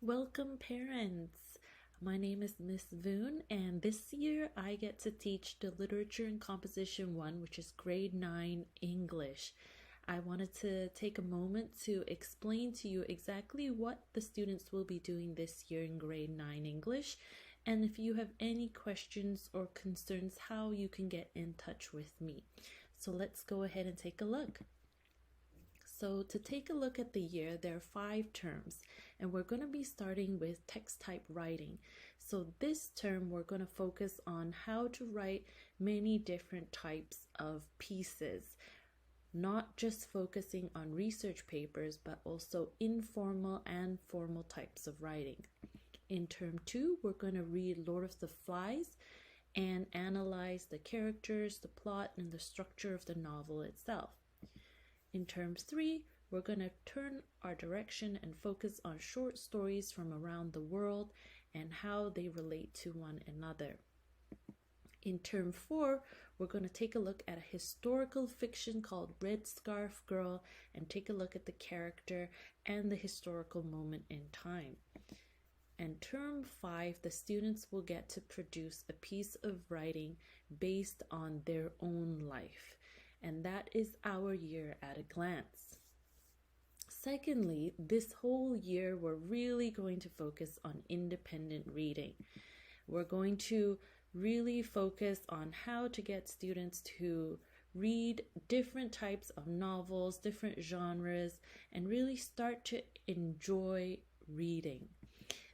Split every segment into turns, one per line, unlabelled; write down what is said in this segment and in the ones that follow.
Welcome, parents. My name is Miss Voon, and this year I get to teach the Literature and Composition 1, which is grade 9 English. I wanted to take a moment to explain to you exactly what the students will be doing this year in grade 9 English, and if you have any questions or concerns, how you can get in touch with me. So let's go ahead and take a look. So to take a look at the year, there are 5 terms, and we're going to be starting with text type writing. So this term, we're going to focus on how to write many different types of pieces, not just focusing on research papers, but also informal and formal types of writing. In term 2, we're going to read Lord of the Flies and analyze the characters, the plot, and the structure of the novel itself. In term 3, we're going to turn our direction and focus on short stories from around the world and how they relate to one another. In term 4, we're going to take a look at a historical fiction called Red Scarf Girl and take a look at the character and the historical moment in time. And term 5, the students will get to produce a piece of writing based on their own life. And that is our year at a glance. Secondly, this whole year, we're really going to focus on independent reading. We're going to really focus on how to get students to read different types of novels, different genres, and really start to enjoy reading.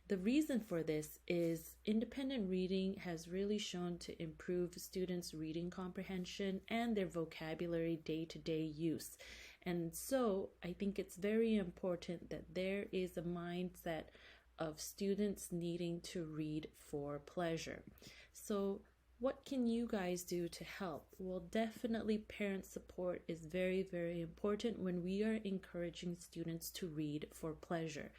The reason for this is independent reading has really shown to improve students' reading comprehension and their vocabulary day-to-day use. And so I think it's very important that there is a mindset of students needing to read for pleasure. So what can you guys do to help? Well, definitely parent support is very, very important when we are encouraging students to read for pleasure.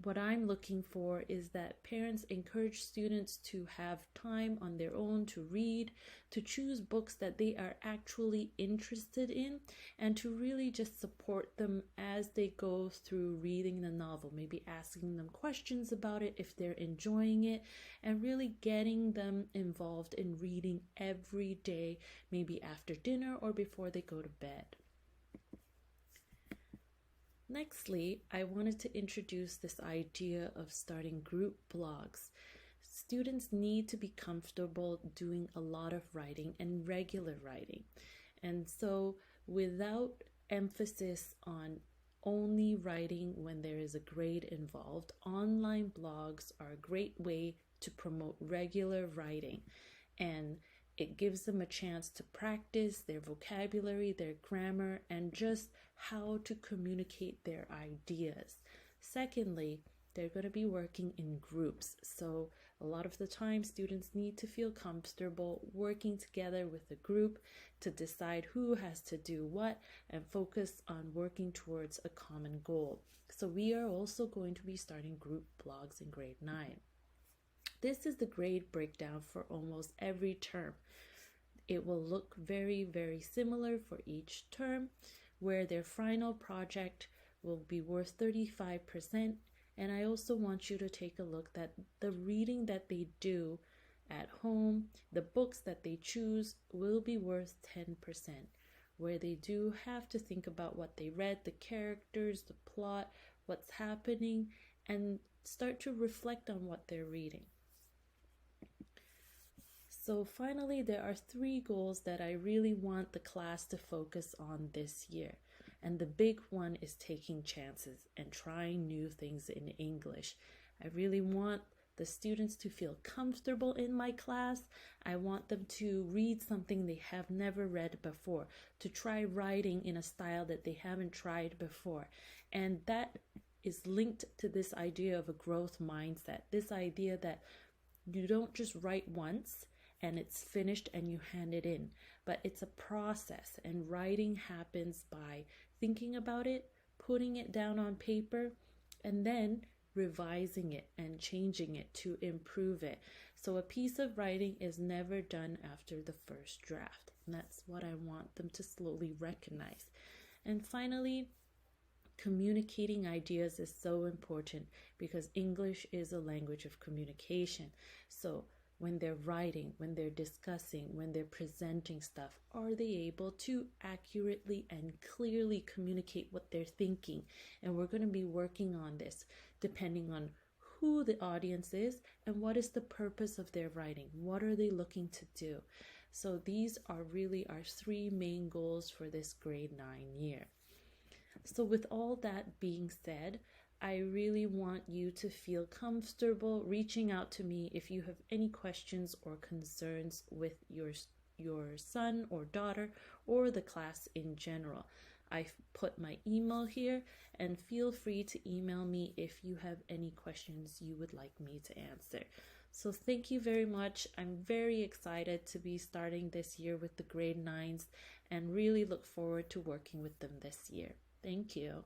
What I'm looking for is that parents encourage students to have time on their own to read, to choose books that they are actually interested in, and to really just support them as they go through reading the novel, maybe asking them questions about it if they're enjoying it, and really getting them involved in reading every day, maybe after dinner or before they go to bed. Nextly, I wanted to introduce this idea of starting group blogs. Students need to be comfortable doing a lot of writing and regular writing. And so without emphasis on only writing when there is a grade involved, online blogs are a great way to promote regular writing, and it gives them a chance to practice their vocabulary, their grammar, and just how to communicate their ideas. Secondly, they're going to be working in groups. So a lot of the time, students need to feel comfortable working together with a group to decide who has to do what and focus on working towards a common goal. So we are also going to be starting group blogs in grade 9. This is the grade breakdown for almost every term. It will look very, very similar for each term, where their final project will be worth 35%. And I also want you to take a look at the reading that they do at home, the books that they choose will be worth 10%, where they do have to think about what they read, the characters, the plot, what's happening, and start to reflect on what they're reading. So finally, there are 3 goals that I really want the class to focus on this year. And the big one is taking chances and trying new things in English. I really want the students to feel comfortable in my class. I want them to read something they have never read before, to try writing in a style that they haven't tried before. And that is linked to this idea of a growth mindset, this idea that you don't just write once and it's finished and you hand it in, but it's a process, and writing happens by thinking about it, putting it down on paper, and then revising it and changing it to improve it. So a piece of writing is never done after the first draft, and that's what I want them to slowly recognize. And finally, Communicating ideas is so important because English is a language of communication. So when they're writing, when they're discussing, when they're presenting stuff, are they able to accurately and clearly communicate what they're thinking? And we're going to be working on this depending on who the audience is and what is the purpose of their writing. What are they looking to do? So these are really our three main goals for this grade 9 year. So with all that being said, I really want you to feel comfortable reaching out to me if you have any questions or concerns with your son or daughter or the class in general. I've put my email here, and feel free to email me if you have any questions you would like me to answer. So thank you very much. I'm very excited to be starting this year with the grade 9s and really look forward to working with them this year. Thank you.